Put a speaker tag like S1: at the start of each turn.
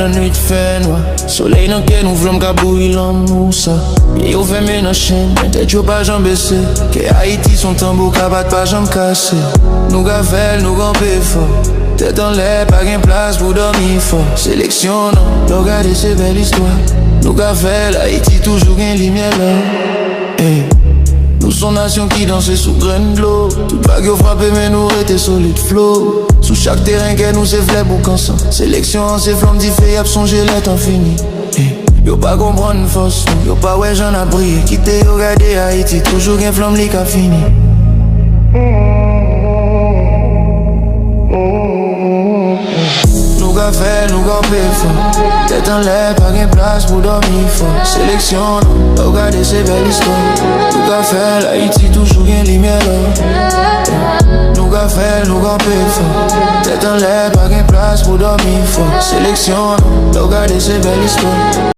S1: la nuit fait noir. Soleil dans quel nous voulons cabouiller l'amour ça. Et au fait mes dans chaîne, tête yo pas jambe baissée. Que Haïti son tambour cabat pas jambe cassée. Nous gafel, nous campé fort. Tête en l'air, pas gain place pour dormir fort. Sélection non, regardez ces belles histoires. Nous gafel, Haïti toujours gain lumière là. Hey. Nous sommes nation qui danse sous grain de l'eau. Tout bague yo frappé mais nous rete solide flow. Sous chaque terrain que nous c'est flèbre ou cansan. Sélection c'est flamme d'y y'a son gelette infini. Yo pas comprendre force, yo pas ouais j'en a brillé. Quitte yo regarder Haïti, toujours gen flamme li ka fini. Nous ga fait, nous ga fort. Tête en l'air, pas gain place pour dormir fort. Sélection, regardez ces belles histoires. Nous ga fait, Haïti toujours gain lumière là. Nous ga fait, nous ga fort. Tête en l'air, pas gain place pour dormir fort. Sélection, regardez ces belles histoires.